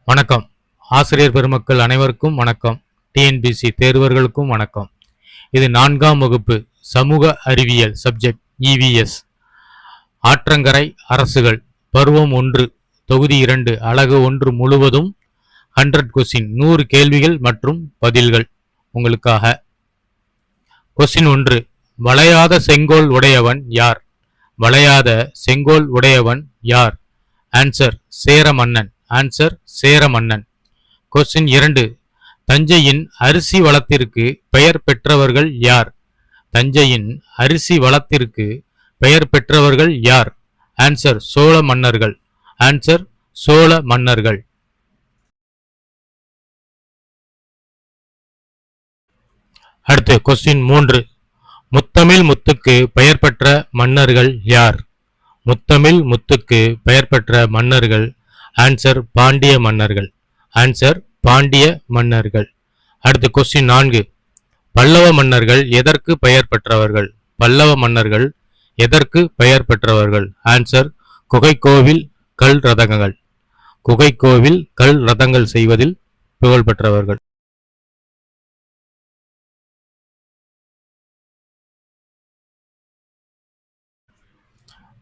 வணக்கம். ஆசிரியர் பெருமக்கள் அனைவருக்கும் வணக்கம். டிஎன்பிசி தேர்வர்களுக்கும் வணக்கம். இது 4ஆம் வகுப்பு சமூக அறிவியல் சப்ஜெக்ட் இவிஎஸ் ஆற்றங்கரை அரசுகள் பருவம் 1 தொகுதி 2 அலகு 1 முழுவதும் 100 கொஸ்டின் 100 கேள்விகள் மற்றும் பதில்கள் உங்களுக்காக. கொஸ்டின் 1. வளையாத செங்கோல் உடையவன் யார்? வளையாத செங்கோல் உடையவன் யார்? ஆன்சர் சேர மன்னன். ஆன்சர் சேர மன்னன். கொஸ்டின் 2. தஞ்சையின் அரிசி வளத்திற்கு பெயர் பெற்றவர்கள் யார்? தஞ்சையின் அரிசி வளத்திற்கு பெயர் பெற்றவர்கள் யார்? ஆன்சர் சோழ மன்னர்கள். ஆன்சர் சோழ மன்னர்கள். அடுத்து கொஸ்டின் 3. முத்தமிழ் முத்துக்கு பெயர் பெற்ற மன்னர்கள் யார்? முத்தமிழ் முத்துக்கு பெயர் பெற்ற மன்னர்கள் ஆன்சர் பாண்டிய மன்னர்கள். ஆன்சர் பாண்டிய மன்னர்கள். அடுத்து கொஸ்டின் 4. பல்லவ மன்னர்கள் எதற்கு பெயர் பெற்றவர்கள்? பல்லவ மன்னர்கள் எதற்கு பெயர் பெற்றவர்கள்? ஆன்சர் குகைக்கோவில் கல் ரதங்கள். குகைக்கோவில் கல் ரதங்கள் செய்வதில் புகழ் பெற்றவர்கள்.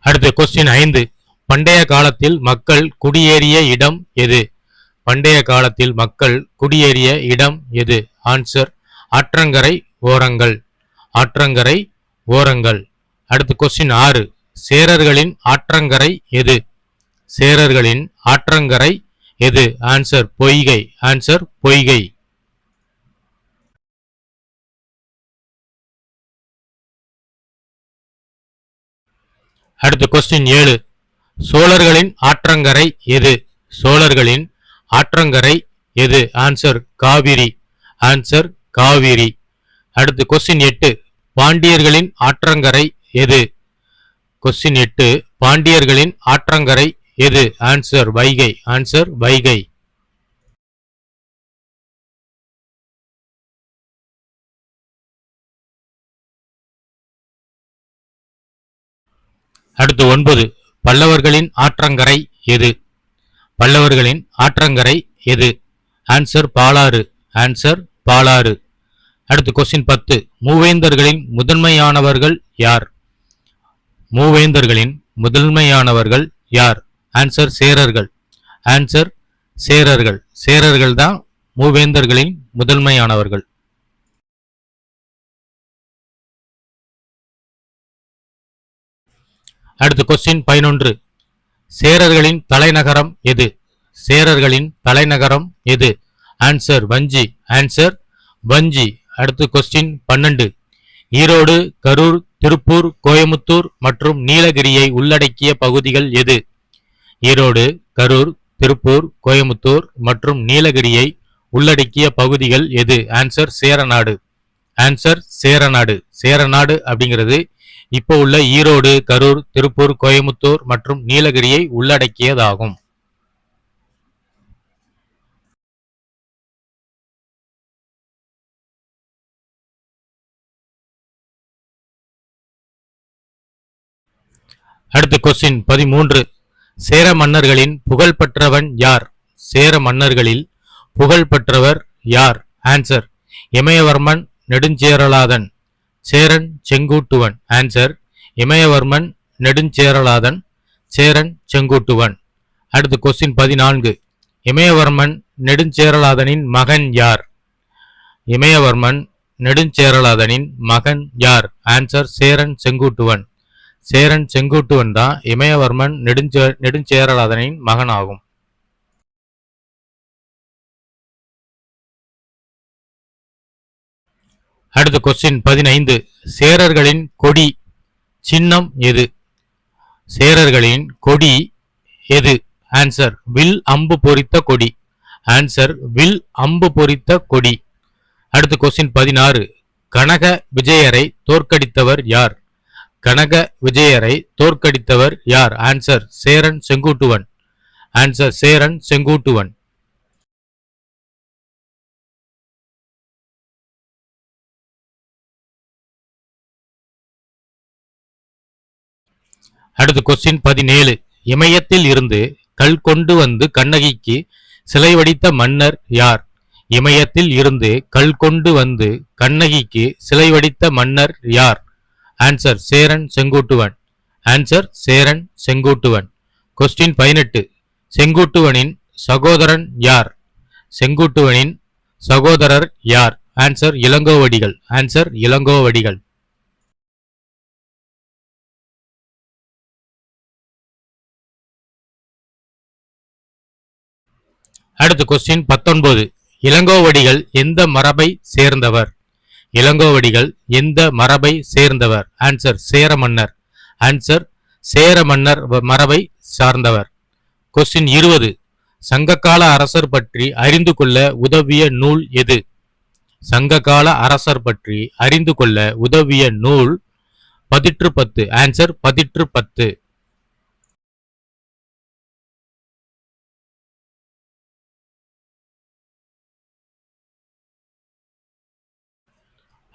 அடுத்து கொஸ்டின் 5. பண்டைய காலத்தில் மக்கள் குடியேறிய இடம் எது? பண்டைய காலத்தில் மக்கள் குடியேறிய இடம் எது? ஆன்சர் ஆற்றங்கரை ஓரங்கள். ஆற்றங்கரை ஓரங்கள். அடுத்து கொஸ்டின் 6. சேரர்களின் ஆற்றங்கரை எது? சேரர்களின் ஆற்றங்கரை எது? ஆன்சர் பொய்கை. ஆன்சர் பொய்கை. அடுத்து கொஸ்டின் 7. சோழர்களின் ஆற்றங்கரை எது? சோழர்களின் ஆற்றங்கரை எது? ஆன்சர் காவிரி. ஆன்சர் காவிரி. அடுத்து கொஸ்டின் 8. பாண்டியர்களின் ஆற்றங்கரை எது? கொஸ்டின் 8. பாண்டியர்களின் ஆற்றங்கரை எது? ஆன்சர் வைகை. ஆன்சர் வைகை. அடுத்து 9. பல்லவர்களின் ஆற்றங்கரை எது? பல்லவர்களின் ஆற்றங்கரை எது? ஆன்சர் பாலாறு. ஆன்சர் பாலாறு. அடுத்து கொஸ்டின் 10. மூவேந்தர்களின் முதன்மையானவர்கள் யார்? மூவேந்தர்களின் முதன்மையானவர்கள் யார்? ஆன்சர் சேரர்கள். ஆன்சர் சேரர்கள். சேரர்கள் தான் மூவேந்தர்களின் முதன்மையானவர்கள். அடுத்து கொஸ்டின் 11. சேரர்களின் தலைநகரம் எது? சேரர்களின் தலைநகரம் எது? ஆன்சர் வஞ்சி. ஆன்சர் வஞ்சி. அடுத்து கொஸ்டின் 12. ஈரோடு, கரூர், திருப்பூர், கோயமுத்தூர் மற்றும் நீலகிரியை உள்ளடக்கிய பகுதிகள் எது? ஈரோடு, கரூர், திருப்பூர், கோயமுத்தூர் மற்றும் நீலகிரியை உள்ளடக்கிய பகுதிகள் எது? ஆன்சர் சேரநாடு. ஆன்சர் சேரநாடு. சேரநாடு அப்படிங்கிறது இப்போ உள்ள ஈரோடு, கரூர், திருப்பூர், கோயமுத்தூர் மற்றும் நீலகிரியை உள்ளடக்கியதாகும். அடுத்து கொஸ்டின் 13. சேர மன்னர்களின் புகழ்பெற்றவன் யார்? சேர மன்னர்களில் புகழ்பெற்றவர் யார்? ஆன்சர் இமயவர்மன் நெடுஞ்சேரலாதன். சேரன் செங்குட்டுவன். ஆன்சர் இமயவர்மன் நெடுஞ்சேரலாதன். சேரன் செங்குட்டுவன். அடுத்து கொஸ்டின் 14. இமயவர்மன் நெடுஞ்சேரலாதனின் மகன் யார்? இமயவர்மன் நெடுஞ்சேரலாதனின் மகன் யார்? ஆன்சர் சேரன் செங்குட்டுவன். சேரன் செங்குட்டுவன் தான் இமயவர்மன் நெடுஞ்சேரலாதனின் மகன் ஆகும். அடுத்து கொஸ்டின் 15. சேரர்களின் கொடி சின்னம் எது? சேரர்களின் கொடி எது? ஆன்சர் வில் அம்பு பொறித்த கொடி. ஆன்சர் வில் அம்பு பொறித்த கொடி. அடுத்து கொஸ்டின் 16. கனக விஜயரை தோற்கடித்தவர் யார்? கனக விஜயரை தோற்கடித்தவர் யார்? ஆன்சர் சேரன் செங்குட்டுவன். ஆன்சர் சேரன் செங்குட்டுவன். அடுத்து கொஸ்டின் 17. இமயத்தில் இருந்து கல் கொண்டு வந்து கண்ணகிக்கு சிலை வடித்த மன்னர் யார்? இமயத்தில் இருந்து கல் கொண்டு வந்து கண்ணகிக்கு சிலை வடித்த மன்னர் யார்? Answer Cheran Senguttuvan. Answer Cheran Senguttuvan. Question 18. செங்குட்டுவனின் சகோதரன் யார்? செங்குட்டுவனின் சகோதரர் யார்? ஆன்சர் இளங்கோவடிகள். ஆன்சர் இளங்கோவடிகள். அடுத்து கொஸ்டின் 19. இளங்கோவடிகள் எந்த மரபை சேர்ந்தவர்? இளங்கோவடிகள் எந்த மரபை சேர்ந்தவர்? ஆன்சர் சேர மன்னர். ஆன்சர் சேர மன்னர் மரபை சார்ந்தவர். கொஸ்டின் 20. சங்ககால அரசர் பற்றி அறிந்து கொள்ள உதவிய நூல் எது? சங்ககால அரசர் பற்றி அறிந்து கொள்ள உதவிய நூல் பதிற்று பத்து. ஆன்சர் பதிற்று பத்து.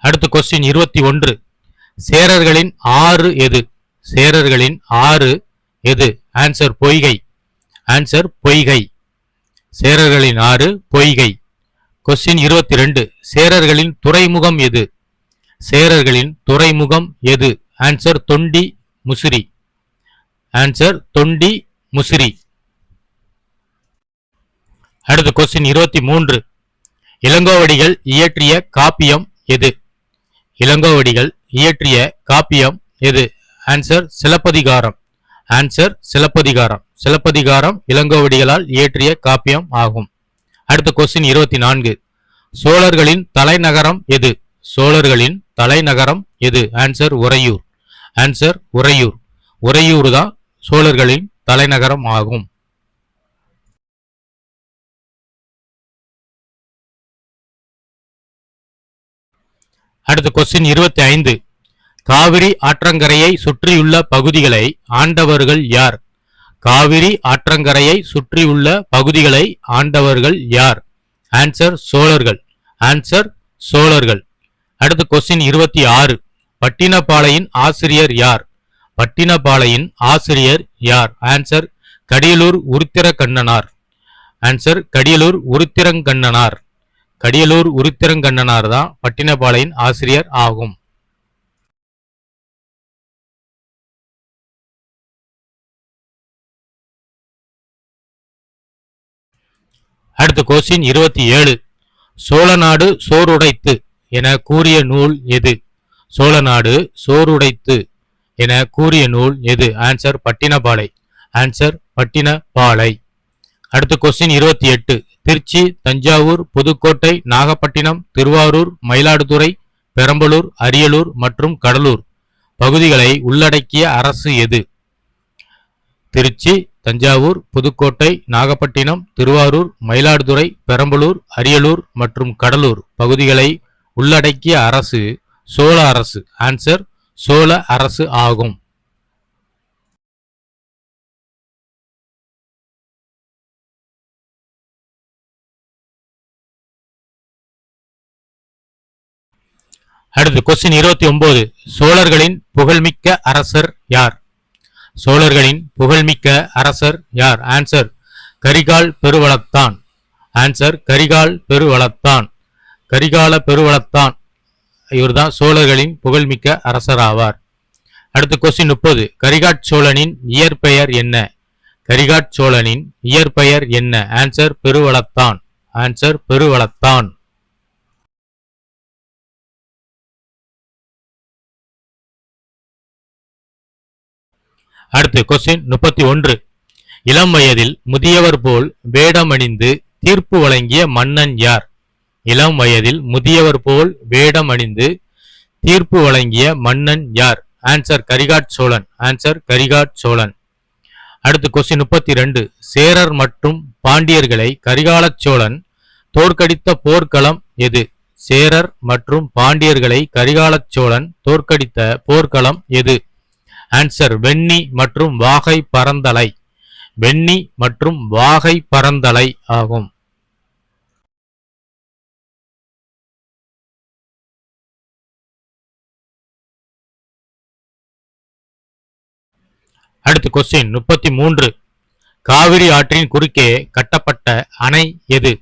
அடுத்து கொஸ்டின் 21. சேரர்களின் ஆறு எது? சேரர்களின் ஆறு எது? ஆன்சர் பொய்கை. ஆன்சர் பொய்கை. சேரர்களின் ஆறு பொய்கை. கொஸ்டின் 22. சேரர்களின் துறைமுகம் எது? சேரர்களின் துறைமுகம் எது? ஆன்சர் தொண்டி முசிறி. ஆன்சர் தொண்டி முசிறி. அடுத்து கொஸ்டின் 23. இளங்கோவடிகள் இயற்றிய காப்பியம் எது? இளங்கோவடிகள் இயற்றிய காப்பியம் எது? ஆன்சர் சிலப்பதிகாரம். ஆன்சர் சிலப்பதிகாரம். சிலப்பதிகாரம் இளங்கோவடிகளால் இயற்றிய காப்பியம் ஆகும். அடுத்த கொஸ்டின் 24. சோழர்களின் தலைநகரம் எது? சோழர்களின் தலைநகரம் எது? ஆன்சர் உறையூர். ஆன்சர் உறையூர். உறையூர் தான் சோழர்களின் தலைநகரம் ஆகும். அடுத்த கொஸ்டின் 25. காவிரி ஆற்றங்கரையை சுற்றியுள்ள பகுதிகளை ஆண்டவர்கள் யார்? காவிரி ஆற்றங்கரையை சுற்றியுள்ள பகுதிகளை ஆண்டவர்கள் யார்? ஆன்சர் சோழர்கள். ஆன்சர் சோழர்கள். அடுத்த கொஸ்டின் 26. பட்டினப்பாளையின் ஆசிரியர் யார்? பட்டினப்பாளையின் ஆசிரியர் யார்? ஆன்சர் கடியலூர் உருத்திரக்கண்ணனார். ஆன்சர் கடியலூர் உருத்திரங்கண்ணனார். கடியலூர் உருத்திரங்கண்ணனார் தான் பட்டினப்பாளையின் ஆசிரியர் ஆகும். அடுத்த கொஸ்டின் 27. சோழநாடு சோறுடைத்து என கூறிய நூல் எது? சோழநாடு சோறுடைத்து என கூறிய நூல் எது? ஆன்சர் பட்டினப்பாலை. ஆன்சர் பட்டினப்பாலை. அடுத்த கொஸ்டின் 28. திருச்சி, தஞ்சாவூர், புதுக்கோட்டை, நாகப்பட்டினம், திருவாரூர், மயிலாடுதுறை, பெரம்பலூர், அரியலூர் மற்றும் கடலூர் பகுதிகளை உள்ளடக்கிய அரசு எது? திருச்சி, தஞ்சாவூர், புதுக்கோட்டை, நாகப்பட்டினம், திருவாரூர், மயிலாடுதுறை, பெரம்பலூர், அரியலூர் மற்றும் கடலூர் பகுதிகளை உள்ளடக்கிய அரசு சோழ அரசு. ஆன்சர் சோழ அரசு ஆகும். அடுத்து கொஸ்டின் 29. சோழர்களின் புகழ்மிக்க அரசர் யார்? சோழர்களின் புகழ்மிக்க அரசர் யார்? ஆன்சர் கரிகால் பெருவளத்தான். ஆன்சர் கரிகால் பெருவளத்தான். கரிகால பெருவளத்தான் இவர்தான் சோழர்களின் புகழ்மிக்க அரசர் ஆவார். அடுத்த கொஸ்டின் 30. கரிகாட் சோழனின் இயற்பெயர் என்ன? கரிகாட் சோழனின் இயற்பெயர் என்ன? ஆன்சர் பெருவளத்தான். ஆன்சர் பெருவளத்தான். அடுத்து கொஸ்டின் 31. இளம் வயதில் முதியவர் போல் வேடமணிந்து தீர்ப்பு வழங்கிய மன்னன் யார்? இளம் வயதில் முதியவர் போல் வேடமணிந்து தீர்ப்பு வழங்கிய மன்னன் யார்? ஆன்சர் கரிகாட் சோழன். ஆன்சர் கரிகாட் சோழன். அடுத்து கொஸ்டின் 32. சேரர் மற்றும் பாண்டியர்களை கரிகாலச் சோழன் தோற்கடித்த போர்க்களம் எது? சேரர் மற்றும் பாண்டியர்களை கரிகாலச் சோழன் தோற்கடித்த போர்க்களம் எது? ஆன்சர் வெண்ணி மற்றும் வாகை பரந்தலை. வெண்ணி மற்றும் வாகை பரந்தலை ஆகும். அடுத்து கொஸ்டின் 33. காவிரி ஆற்றின் குறுக்கே கட்டப்பட்ட அணை எது?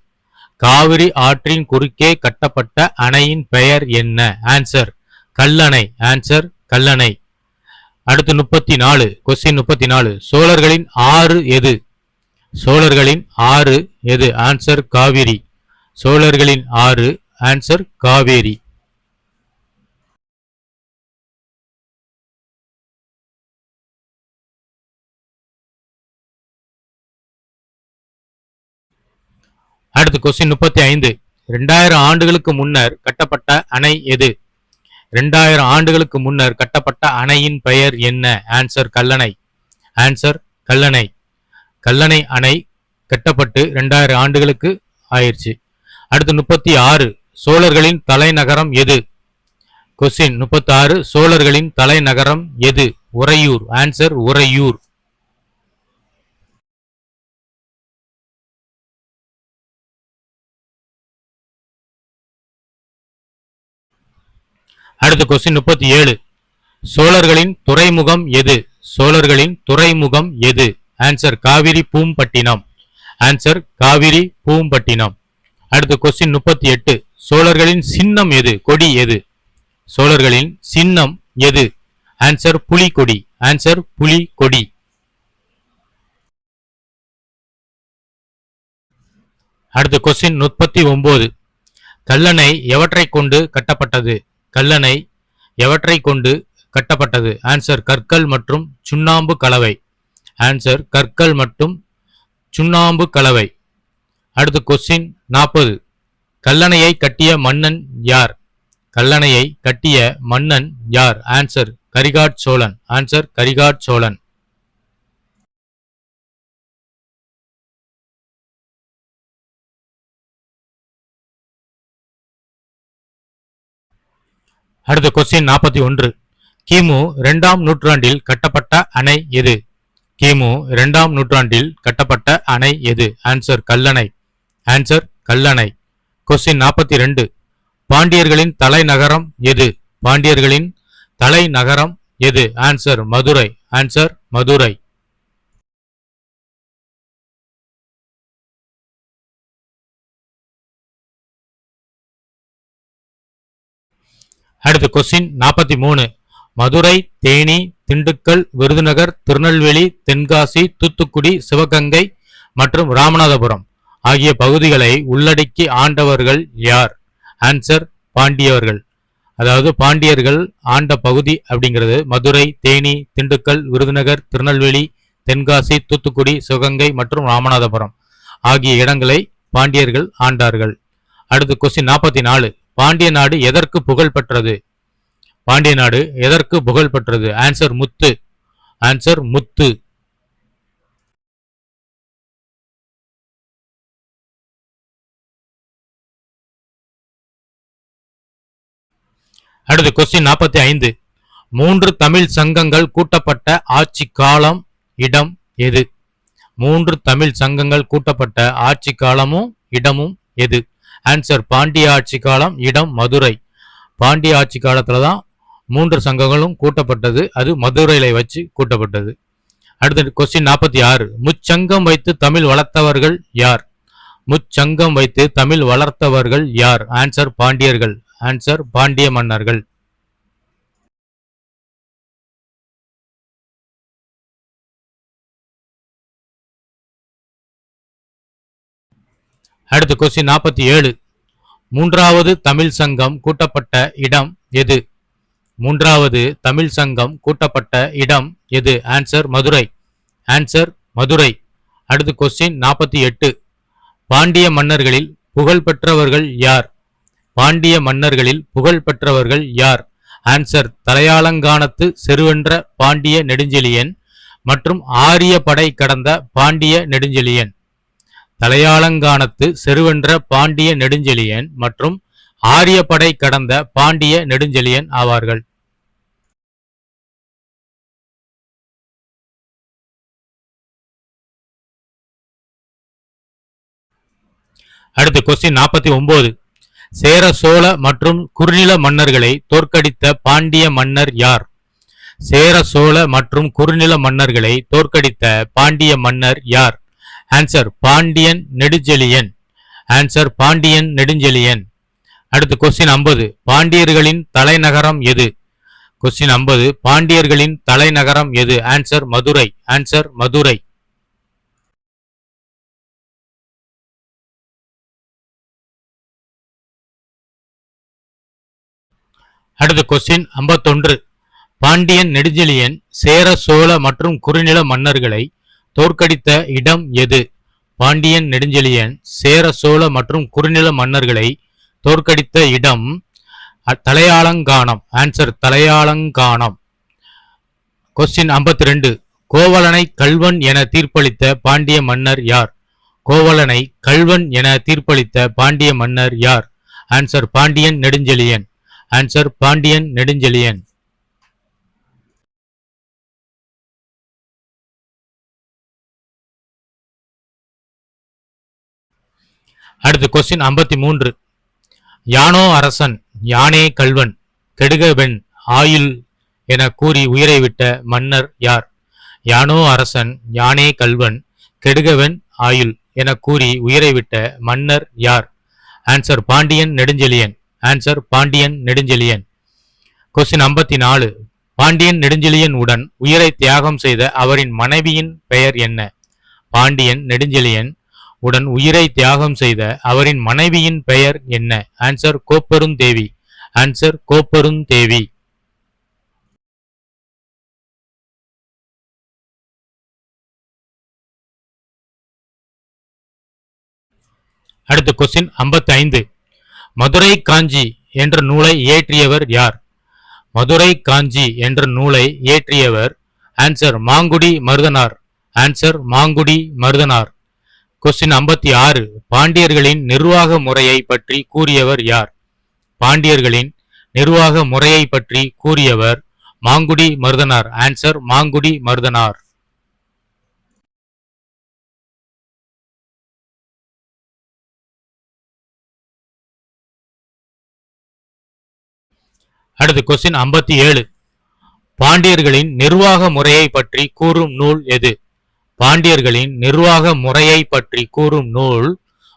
காவிரி ஆற்றின் குறுக்கே கட்டப்பட்ட அணையின் பெயர் என்ன? ஆன்சர் கல்லணை. ஆன்சர் கல்லணை. அடுத்து 34, கொஸ்டின் 34. சோழர்களின் ஆறு எது? சோழர்களின் ஆறு எது? ஆன்சர் காவிரி. சோழர்களின் ஆறு ஆன்சர் காவேரி. அடுத்து கொஸ்டின் 35. 2000 ஆண்டுகளுக்கு முன்னர் கட்டப்பட்ட அணை எது? 2000 ஆண்டுகளுக்கு முன்னர் கட்டப்பட்ட அணையின் பெயர் என்ன? ஆன்சர் கல்லணை. ஆன்சர் கல்லணை. கல்லணை அணை கட்டப்பட்டு 2000 ஆண்டுகளுக்கு ஆயிடுச்சு. அடுத்து 36. சோழர்களின் தலைநகரம் எது? கொஸ்டின் 36. சோழர்களின் தலைநகரம் எது? உறையூர். ஆன்சர் உறையூர். அடுத்து கொஸ்டின் 37. சோழர்களின் துறைமுகம் எது? சோழர்களின் துறைமுகம் எது? ஆன்சர் காவிரி பூம்பட்டினம். ஆன்சர் காவிரி பூம்பட்டினம். அடுத்து கொஸ்டின் 38. சோழர்களின் சின்னம் எது? கொடி எது? சோழர்களின் சின்னம் எது? ஆன்சர் புலிகொடி. ஆன்சர் புலிகொடி. அடுத்து கொஸ்டின் 39. கல்லணை எவற்றை கொண்டு கட்டப்பட்டது? கல்லணை எவற்றை கொண்டு கட்டப்பட்டது? ஆன்சர் கற்கள் மற்றும் சுண்ணாம்பு கலவை. ஆன்சர் கற்கள் மற்றும் சுண்ணாம்பு கலவை. அடுத்து கொஸ்டின் 40. கல்லணையை கட்டிய மன்னன் யார்? கல்லணையை கட்டிய மன்னன் யார்? ஆன்சர் கரிகாட் சோழன். ஆன்சர் கரிகாட் சோழன். அடுத்த கொஸ்டின் 41. கிமு 2ஆம் நூற்றாண்டில் கட்டப்பட்ட அணை எது? கிமு 2ஆம் நூற்றாண்டில் கட்டப்பட்ட அணை எது? Answer Kallanai. Answer Kallanai. Question 42. பாண்டியர்களின் தலைநகரம் எது? பாண்டியர்களின் தலைநகரம் எது? ஆன்சர் மதுரை. ஆன்சர் மதுரை. அடுத்து கொஸ்டின் 43. மதுரை, தேனி, திண்டுக்கல், விருதுநகர், திருநெல்வேலி, தென்காசி, தூத்துக்குடி, சிவகங்கை மற்றும் ராமநாதபுரம் ஆகிய பகுதிகளை உள்ளடக்கி ஆண்டவர்கள் யார்? ஆன்சர் பாண்டியவர்கள். அதாவது பாண்டியர்கள் ஆண்ட பகுதி அப்படிங்கிறது மதுரை, தேனி, திண்டுக்கல், விருதுநகர், திருநெல்வேலி, தென்காசி, தூத்துக்குடி, சிவகங்கை மற்றும் ராமநாதபுரம் ஆகிய இடங்களை பாண்டியர்கள் ஆண்டார்கள். அடுத்து கொஸ்டின் 44. பாண்டிய நாடு எதற்கு புகழ் பெற்றது? பாண்டிய நாடு எதற்கு புகழ் பெற்றது? ஆன்சர் முத்து. ஆன்சர் முத்து. அடுத்து கொஸ்டின் 45. 3 தமிழ் சங்கங்கள் கூட்டப்பட்ட ஆட்சி காலம் இடம் எது? 3 தமிழ் சங்கங்கள் கூட்டப்பட்ட ஆட்சி காலமும் இடமும் எது? ஆன்சர் பாண்டிய ஆட்சி காலம், இடம் மதுரை. பாண்டிய ஆட்சி காலத்துல தான் 3 சங்கங்களும் கூட்டப்பட்டது. அது மதுரையில வச்சு கூட்டப்பட்டது. அடுத்த கொஸ்டின் 46. முச்சங்கம் வைத்து தமிழ் வளர்த்தவர்கள் யார்? முச்சங்கம் வைத்து தமிழ் வளர்த்தவர்கள் யார்? ஆன்சர் பாண்டியர்கள். ஆன்சர் பாண்டிய மன்னர்கள். அடுத்து கொஸ்டின் 47. 3வது தமிழ் சங்கம் கூட்டப்பட்ட இடம் எது? 3வது தமிழ் சங்கம் கூட்டப்பட்ட இடம் எது? ஆன்சர் மதுரை. ஆன்சர் மதுரை. அடுத்து கொஸ்டின் 48. பாண்டிய மன்னர்களில் புகழ் பெற்றவர்கள் யார்? பாண்டிய மன்னர்களில் புகழ் பெற்றவர்கள் யார்? ஆன்சர் தலையாலங்கானத்து செருவென்ற பாண்டிய நெடுஞ்செழியன் மற்றும் ஆரிய படை கடந்த பாண்டிய நெடுஞ்செழியன். தலையாலங்கானத்து செருவென்ற பாண்டிய நெடுஞ்செழியன் மற்றும் ஆரியப்படை கடந்த பாண்டிய நெடுஞ்செழியன் ஆவார்கள். அடுத்து கொஸ்டின் 49. சேர, சோழ மற்றும் குறுநில மன்னர்களை தோற்கடித்த பாண்டிய மன்னர் யார்? சேர, சோழ மற்றும் குறுநில மன்னர்களை தோற்கடித்த பாண்டிய மன்னர் யார்? ஆன்சர் பாண்டியன் நெடுஞ்செழியன். ஆன்சர் பாண்டியன் நெடுஞ்செழியன். அடுத்து கொஸ்டின் 50. பாண்டியர்களின் தலைநகரம் எது? கொஸ்டின் 50. பாண்டியர்களின் தலைநகரம் எது? ஆன்சர் மதுரை. ஆன்சர் மதுரை. அடுத்து கொஸ்டின் 51. பாண்டியன் நெடுஞ்செழியன் சேர சோழ மற்றும் குறுநில மன்னர்களை தோற்கடித்த இடம் எது? பாண்டியன் நெடுஞ்செழியன் சேர சோழ மற்றும் குறுநில மன்னர்களை தோற்கடித்த இடம் தலையாலங்கானம். ஆன்சர் தலையாலங்கானம். கொஸ்டின் 52. கோவலனை கள்வன் என தீர்ப்பளித்த பாண்டிய மன்னர் யார்? கோவலனை கள்வன் என தீர்ப்பளித்த பாண்டிய மன்னர் யார்? ஆன்சர் பாண்டியன் நெடுஞ்செழியன். ஆன்சர் பாண்டியன் நெடுஞ்செழியன். அடுத்து கொஸ்டின் 53. யானோ அரசன் யானே கள்வன் கெடுகவென் ஆயுள் என கூறி உயிரை விட்ட மன்னர் யார்? யானோ அரசன் யானே கள்வன் கெடுகவென் ஆயுள் என கூறி உயிரை விட்ட மன்னர் யார்? Answer Pandiyan Nedunchezhiyan. Answer Pandiyan Nedunchezhiyan. Question 54. Pandiyan Nedunchezhiyan உடன் உயிரை தியாகம் செய்த அவரின் மனைவியின் பெயர் என்ன? பாண்டியன் நெடுஞ்செழியன் உடன் உயிரை தியாகம் செய்த அவரின் மனைவியின் பெயர் என்ன? ஆன்சர் கோப்பெருந்தேவி. ஆன்சர் கோப்பெருந்தேவி. அடுத்த கொஸ்டின் 55. மதுரை காஞ்சி என்ற நூலை இயற்றியவர் யார்? மதுரை காஞ்சி என்ற நூலை இயற்றியவர் answer Mangudi Marudhanar. Answer Mangudi Marudhanar. Question 56. பாண்டியர்களின் நிர்வாக முறையை பற்றி கூறியவர் யார்? பாண்டியர்களின் நிர்வாக முறையை பற்றி கூறியவர் மாங்குடி மருதனார். ஆன்சர் மாங்குடி மருதனார். அடுத்து கொஸ்டின் 57. பாண்டியர்களின் நிர்வாக முறையை பற்றி கூறும் நூல் எது? பாண்டியர்களின் நிர்வாக முறையை பற்றி கூறும் நூல்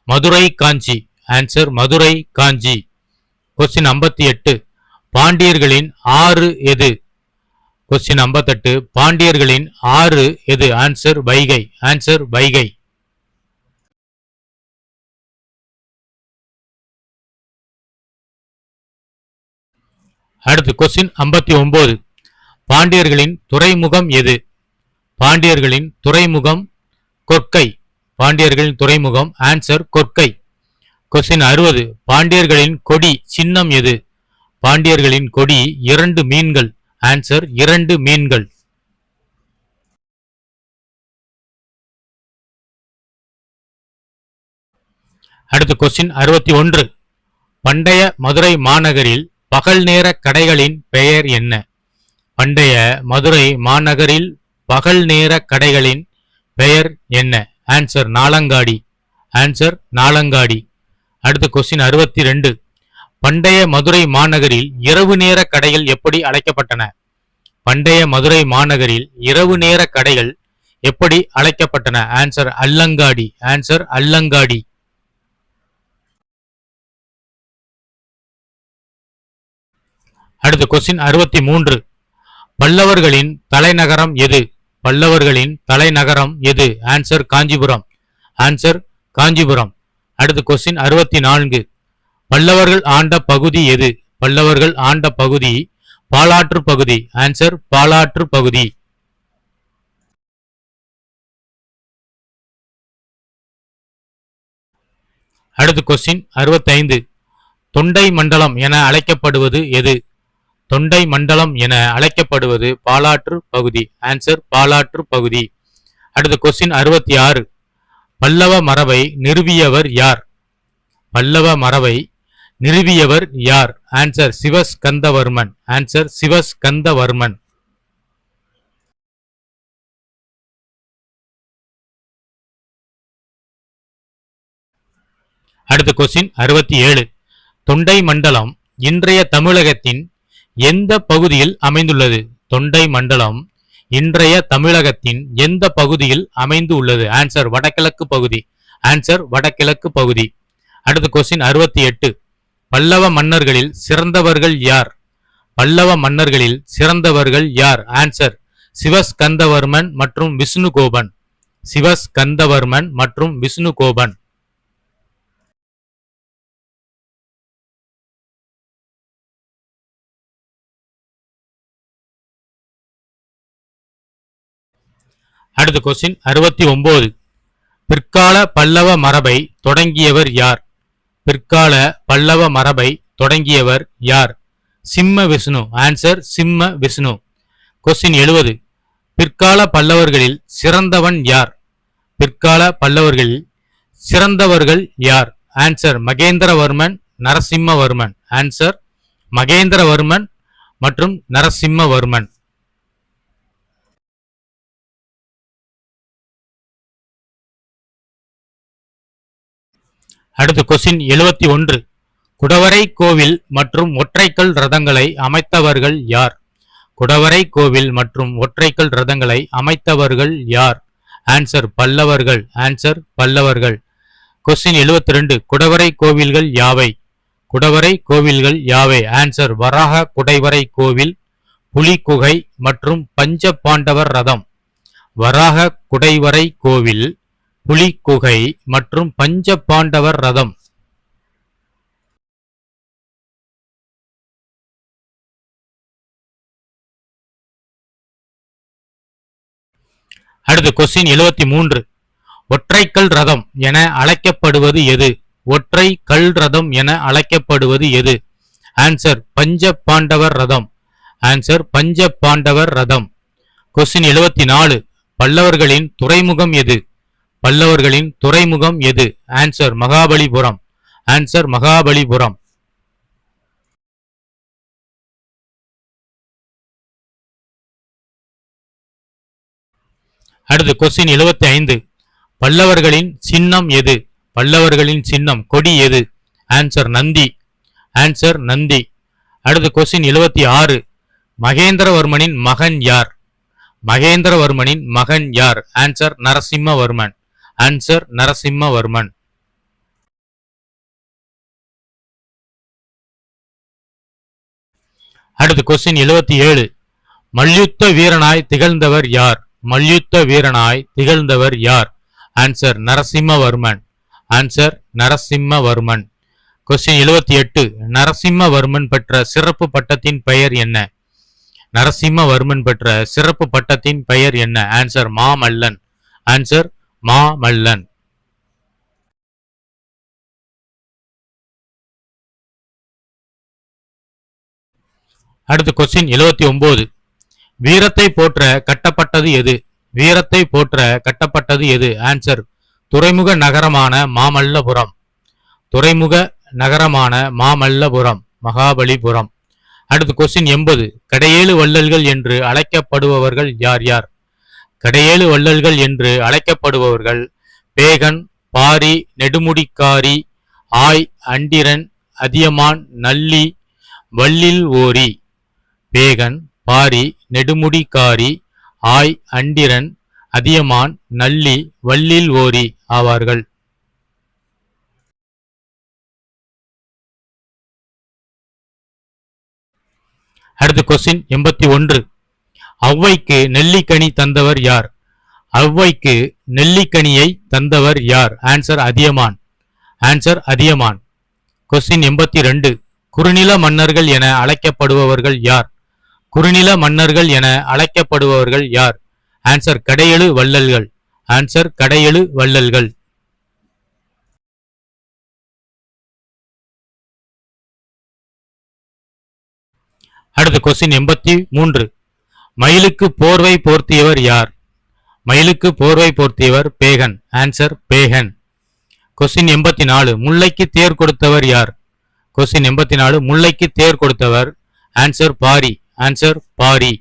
மதுரை காஞ்சி. ஆன்சர் மதுரை காஞ்சி. கொஸ்டின் 58. பாண்டியர்களின் ஆறு எது? கொஸ்டின் 58. பாண்டியர்களின் ஆறு எது? ஆன்சர் வைகை. ஆன்சர் வைகை. அடுத்து கொஸ்டின் 59. பாண்டியர்களின் துறைமுகம் எது? பாண்டியர்களின் துறைமுகம் கொற்கை. பாண்டியர்களின் துறைமுகம் ஆன்சர் கொற்கை. கொஸ்டின் 60. பாண்டியர்களின் கொடி சின்னம் எது? பாண்டியர்களின் கொடி இரண்டு மீன்கள். ஆன்சர் இரண்டு மீன்கள். அடுத்து கொஸ்டின் 61. பண்டைய மதுரை மாநகரில் பகல் நேர கடைகளின் பெயர் என்ன? பண்டைய மதுரை மாநகரில் பகல் நேர கடைகளின் பெயர் என்ன? ஆன்சர் நாலங்காடி. ஆன்சர் நாலங்காடி. அடுத்த கொஸ்டின் 62. பண்டைய மதுரை மாநகரில் இரவு நேர கடைகள் எப்படி அழைக்கப்பட்டன? பண்டைய மதுரை மாநகரில் இரவு நேர கடைகள் எப்படி அழைக்கப்பட்டன? ஆன்சர் அல்லங்காடி. ஆன்சர் அல்லங்காடி. அடுத்த கொஸ்டின் 63. பல்லவர்களின் தலைநகரம் எது? பல்லவர்களின் தலைநகரம் எது? ஆன்சர் காஞ்சிபுரம். ஆன்சர் காஞ்சிபுரம். அடுத்த கொஸ்டின் 64. பல்லவர்கள் ஆண்ட பகுதி எது? பல்லவர்கள் ஆண்ட பகுதி பாலாற்று பகுதி. ஆன்சர் பாலாற்று பகுதி. அடுத்த கொஸ்டின் 65. தொண்டை மண்டலம் என அழைக்கப்படுவது எது? தொண்டை மண்டலம் என அழைக்கப்படுவது பாலாற்று பகுதி. ஆன்சர் பாலாற்று பகுதி. அடுத்த கொஸ்டின் 66. பல்லவ மரபை நிறுவியவர் யார்? பல்லவ மரபை நிறுவியவர் யார்? ஆன்சர் சிவஸ்கந்தவர்மன். ஆன்சர் சிவஸ்கந்தவர்மன். அடுத்த கொஸ்டின் 67. தொண்டை மண்டலம் இன்றைய தமிழகத்தின் எந்த பகுதியில் அமைந்துள்ளது? தொண்டை மண்டலம் இன்றைய தமிழகத்தின் எந்த பகுதியில் அமைந்து உள்ளது? ஆன்சர் வடகிழக்கு பகுதி. ஆன்சர் வடகிழக்கு பகுதி. அடுத்த கொஸ்டின் 68. பல்லவ மன்னர்களில் சிறந்தவர்கள் யார்? பல்லவ மன்னர்களில் சிறந்தவர்கள் யார்? ஆன்சர் சிவஸ்கந்தவர்மன் மற்றும் விஷ்ணுகோபன். சிவஸ்கந்தவர்மன் மற்றும் விஷ்ணுகோபன். அடுத்த கொஸ்டின் 69. பிற்கால பல்லவ மரபை தொடங்கியவர் யார்? பிற்கால பல்லவ மரபை தொடங்கியவர் யார்? சிம்ம விஷ்ணு. ஆன்சர் சிம்ம விஷ்ணு. கொஸ்டின் 70. பிற்கால பல்லவர்களில் சிறந்தவன் யார்? பிற்கால பல்லவர்களில் சிறந்தவர்கள் யார்? ஆன்சர் மகேந்திரவர்மன், நரசிம்மவர்மன். ஆன்சர் மகேந்திரவர்மன் மற்றும் நரசிம்மவர்மன். அடுத்த கொஸ்டின் 71. குடவரை கோவில் மற்றும் ஒற்றைக்கல் ரதங்களை அமைத்தவர்கள் யார்? குடவரை கோவில் மற்றும் ஒற்றைக்கல் ரதங்களை அமைத்தவர்கள் யார்? ஆன்சர் பல்லவர்கள். ஆன்சர் பல்லவர்கள். கொஸ்டின் 72. குடவரை கோவில்கள் யாவை? குடவரை கோவில்கள் யாவை? ஆன்சர் வராக குடைவரை கோவில், புலிகுகை மற்றும் பஞ்ச பாண்டவர் ரதம். வராக குடைவரை கோவில், புலிகுகை மற்றும் பஞ்ச பாண்டவர் ரதம். அடுத்து கொஸ்டின் 73. ஒற்றைக்கல் ரதம் என அழைக்கப்படுவது எது? ஒற்றை கல் ரதம் என அழைக்கப்படுவது எது? ஆன்சர் பஞ்ச பாண்டவர் ரதம். ஆன்சர் பஞ்ச பாண்டவர் ரதம். கொஸ்டின் 74. பல்லவர்களின் துறைமுகம் எது? பல்லவர்களின் துறைமுகம் எது? ஆன்சர் மகாபலிபுரம். ஆன்சர் மகாபலிபுரம். அடுத்து கொஸ்டின் 75. பல்லவர்களின் சின்னம் எது? பல்லவர்களின் சின்னம் கொடி எது? ஆன்சர் நந்தி. ஆன்சர் நந்தி. அடுத்து கொஸ்டின் 76. மகேந்திரவர்மனின் மகன் யார்? மகேந்திரவர்மனின் மகன் யார்? ஆன்சர் நரசிம்மவர்மன். ஆன்சர் நரசிம்மவர்மன். அடுத்து கொஸ்டின் 77. மல்யுத்த வீரனாய் திகழ்ந்தவர் யார்? மல்யுத்த வீரனாய் திகழ்ந்தவர் யார்? Answer Narasimhavarman. Answer Narasimhavarman. Question 78. Narasimhavarman பெற்ற சிறப்பு பட்டத்தின் பெயர் என்ன? நரசிம்மவர்மன் பெற்ற சிறப்பு பட்டத்தின் பெயர் என்ன? ஆன்சர் மாமல்லன். ஆன்சர் மாமல்லன். அடுத்து கொஸ்டின் 79. வீரத்தை போற்ற கட்டப்பட்டது எது? வீரத்தை போற்ற கட்டப்பட்டது எது? ஆன்சர் துறைமுக நகரமான மாமல்லபுரம். துறைமுக நகரமான மாமல்லபுரம், மகாபலிபுரம். அடுத்து கொஸ்டின் 80. கடையேழு வள்ளல்கள் என்று அழைக்கப்படுபவர்கள் யார் யார்? கடையேழு வள்ளல்கள் என்று அழைக்கப்படுபவர்கள் பேகன், பாரி, நெடுமுடிக்காரி, ஆய், அண்டிரன், அதியமான், நல்லி, வள்ளில் ஓரி. பேகன், பாரி, நெடுமுடிக்காரி, ஆய், அண்டிரன், அதியமான், நல்லி, வள்ளில் ஓரி ஆவார்கள். அடுத்த கொஸ்டின் 81. ஔவைக்கு நெல்லிக்கனி தந்தவர் யார்? ஔவைக்கு நெல்லிக்கனியை தந்தவர் யார்? Answer Athiyaman. Answer Athiyaman. Question 82. குறுநில மன்னர்கள் என அழைக்கப்படுபவர்கள் யார்? குறுநில மன்னர்கள் என அழைக்கப்படுபவர்கள் யார்? ஆன்சர் கடையெழு வள்ளல்கள். ஆன்சர் கடையெழு வள்ளல்கள். அடுத்த கொஸ்டின் 83. மயிலுக்கு போர்வை போர்த்தியவர் யார்? மயிலுக்கு போர்வை போர்த்தியவர் பேகன். ஆன்சர் பேகன். கொஸ்டின் 84. முல்லைக்கு தேர் கொடுத்தவர் யார்? கொஸ்டின் 84. முல்லைக்கு தேர் கொடுத்தவர் ஆன்சர் பாரி. ஆன்சர் பாரி.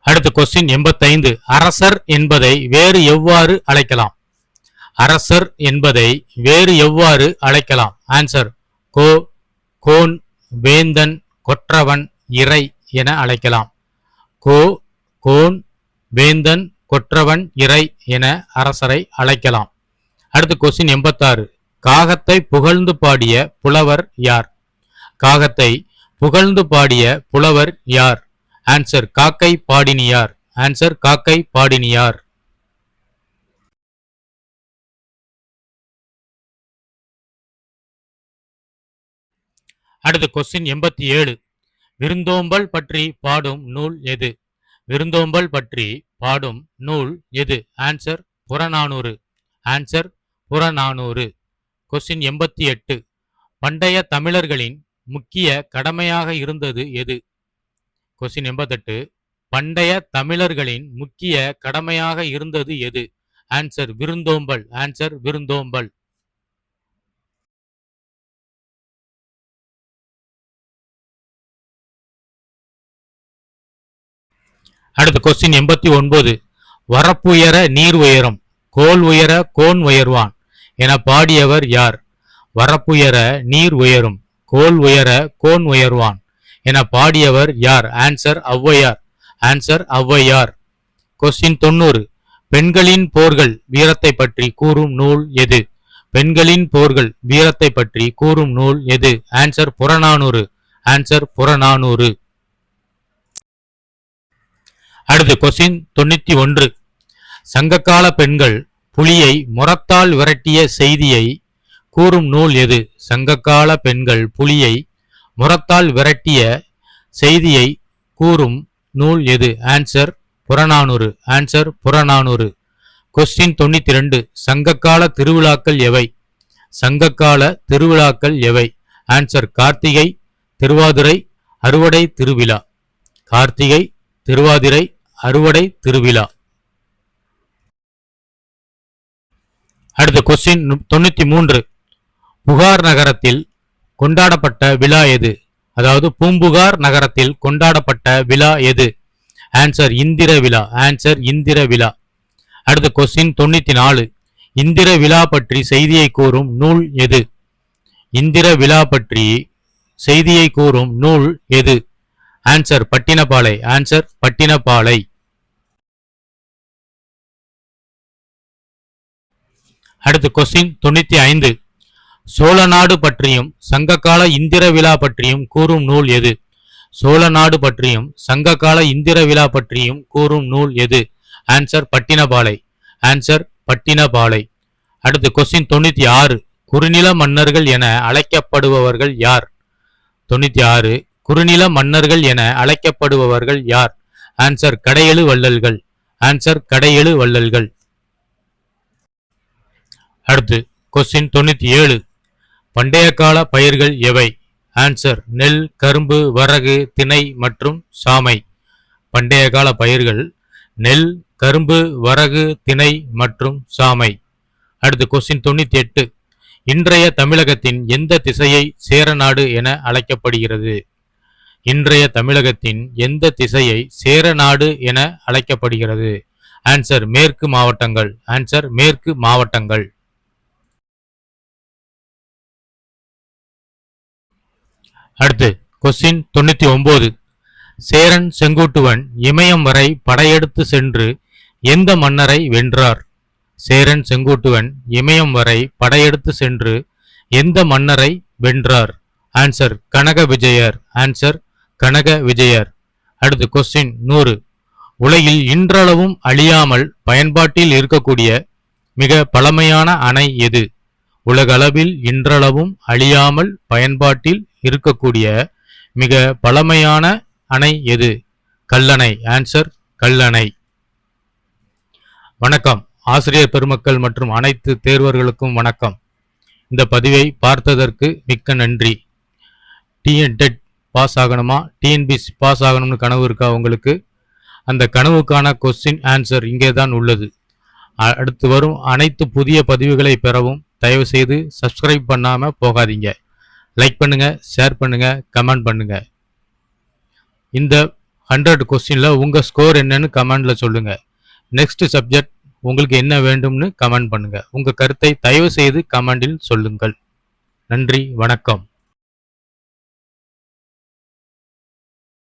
அடுத்த கொஸ்டின் 85. அரசர் என்பதை வேறு எவ்வாறு அழைக்கலாம்? அரசர் என்பதை வேறு எவ்வாறு அழைக்கலாம்? ஆன்சர் கோ, கோன், வேந்தன், கொற்றவன், இறை என அழைக்கலாம். கோ, கோன், வேந்தன், கொற்றவன், இறை என அரசரை அழைக்கலாம். அடுத்து கொஸ்டின் 86. காகத்தை புகழ்ந்து பாடிய புலவர் யார்? காகத்தை புகழ்ந்து பாடிய புலவர் யார்? ஆன்சர் காக்கை பாடினியார். ஆன்சர் காக்கை பாடினியார். அடுத்து கொஸ்டின் 87. விருந்தோம்பல் பற்றி பாடும் நூல் எது? விருந்தோம்பல் பற்றி பாடும் நூல் எது? Answer Purananuru. Answer Purananuru. Question 88. பண்டைய தமிழர்களின் முக்கிய கடமையாக இருந்தது எது? கொஸ்டின் 88. பண்டைய தமிழர்களின் முக்கிய கடமையாக இருந்தது எது? ஆன்சர் விருந்தோம்பல். ஆன்சர் விருந்தோம்பல். அடுத்து கொஸ்டின் 89. வரப்புயர நீர் உயரும், கோல் உயர கோன் உயர்வான் என பாடியவர் யார்? வரப்புயர நீர் உயரும், கோல் உயர கோன் உயர்வான் என பாடியவர் யார்? Answer Avvaiyar. Answer Avvaiyar. Question 90. பெண்களின் போர்கள் வீரத்தை பற்றி கூறும் நூல் எது? பெண்களின் போர்கள் வீரத்தை பற்றி கூறும் நூல் எது? ஆன்சர் புறநானூறு. ஆன்சர் புறநானூறு. அடுத்து கொஸ்டின் 91. சங்ககால பெண்கள் புலியை முறத்தால் விரட்டிய செய்தியை கூறும் நூல் எது? சங்ககால பெண்கள் புலியை முறத்தால் விரட்டிய செய்தியை கூறும் நூல் எது? Answer Purananuru. Answer Purananuru. Question 92. சங்ககால திருவிழாக்கள் எவை? சங்ககால திருவிழாக்கள் எவை? ஆன்சர் கார்த்திகை, திருவாதிரை, அறுவடை திருவிழா. கார்த்திகை, திருவாதிரை, அறுவடை திருவிழா. அடுத்து கொஸ்டின் 93. புகார் நகரத்தில் கொண்டாடப்பட்ட விழா எது? அதாவது பூம்புகார் நகரத்தில் கொண்டாடப்பட்ட விழா எது? ஆன்சர் இந்திர விழா. ஆன்சர் இந்திர விழா. அடுத்து கொஸ்டின் 94. இந்திர விழா பற்றி செய்தியை கூறும் நூல் எது? இந்திர விழா பற்றி செய்தியை கூறும் நூல் எது? ஆன்சர் பட்டினப்பாலை. ஆன்சர் பட்டினப்பாலை. அடுத்து கொஸ்டின் 95. சோழநாடு பற்றியும் சங்ககால இந்திர விழா பற்றியும் கூறும் நூல் எது? சோழநாடு பற்றியும் சங்ககால இந்திர விழா பற்றியும் கூறும் நூல் எது? ஆன்சர் பட்டினப்பாலை. ஆன்சர் பட்டினப்பாலை. அடுத்து கொஸ்டின் 96. குறுநில மன்னர்கள் என அழைக்கப்படுபவர்கள் யார்? 96. குறுநில மன்னர்கள் என அழைக்கப்படுபவர்கள் யார்? ஆன்சர் கடையெழு வள்ளல்கள். ஆன்சர் கடையெழு வள்ளல்கள். அடுத்து கொஸ்டின் 97. பண்டைய கால பயிர்கள் எவை? ஆன்சர் நெல், கரும்பு, வரகு, திணை மற்றும் சாமை. பண்டைய கால பயிர்கள் நெல், கரும்பு, வரகு, திணை மற்றும் சாமை. அடுத்து கொஸ்டின் 98. இன்றைய தமிழகத்தின் எந்த திசையை சேரநாடு என அழைக்கப்படுகிறது? இன்றைய தமிழகத்தின் எந்த திசையை சேரநாடு என அழைக்கப்படுகிறது? ஆன்சர் மேற்கு மாவட்டங்கள். ஆன்சர் மேற்கு மாவட்டங்கள். அடுத்து கொஸ்டின் 99. சேரன் செங்குட்டுவன் இமயம் வரை படையெடுத்து சென்று எந்த மன்னரை வென்றார்? சேரன் செங்குட்டுவன் இமயம் வரை படையெடுத்து சென்று எந்த மன்னரை வென்றார்? ஆன்சர் கனக விஜயர். ஆன்சர் கனக விஜயர். அடுத்து கொஸ்டின் 100. உலகில் இன்றளவும் அழியாமல் பயன்பாட்டில் இருக்கக்கூடிய மிக பழமையான அணை எது? உலகளவில் இன்றளவும் அழியாமல் பயன்பாட்டில் இருக்கக்கூடிய மிக பழமையான அணை எது? கல்லணை. ஆன்சர் கல்லணை. வணக்கம் ஆசிரியர் பெருமக்கள் மற்றும் அனைத்து தேர்வர்களுக்கும் வணக்கம். இந்த பதிவை பார்த்ததற்கு மிக்க நன்றி. TNTET பாஸ் ஆகணுமா, டிஎன்பிசி பாஸ் ஆகணும்னு கனவு இருக்கா உங்களுக்கு? அந்த கனவுக்கான கொஸ்டின் ஆன்சர் இங்கே தான் உள்ளது. அடுத்து வரும் அனைத்து புதிய பதிவுகளை பெறவும் தயவு செய்து சப்ஸ்கிரைப் பண்ணாமல் போகாதீங்க. லைக் பண்ணுங்க, ஷேர் பண்ணுங்க, கமெண்ட் பண்ணுங்க. இந்த 100 கொஸ்டின்ல உங்க ஸ்கோர் என்னன்னு கமெண்ட்ல சொல்லுங்க. நெக்ஸ்ட் சப்ஜெக்ட் உங்களுக்கு என்ன வேண்டும்னு கமெண்ட் பண்ணுங்க. உங்க கருத்தை தயவு செய்து கமெண்டில் சொல்லுங்கள். நன்றி, வணக்கம்.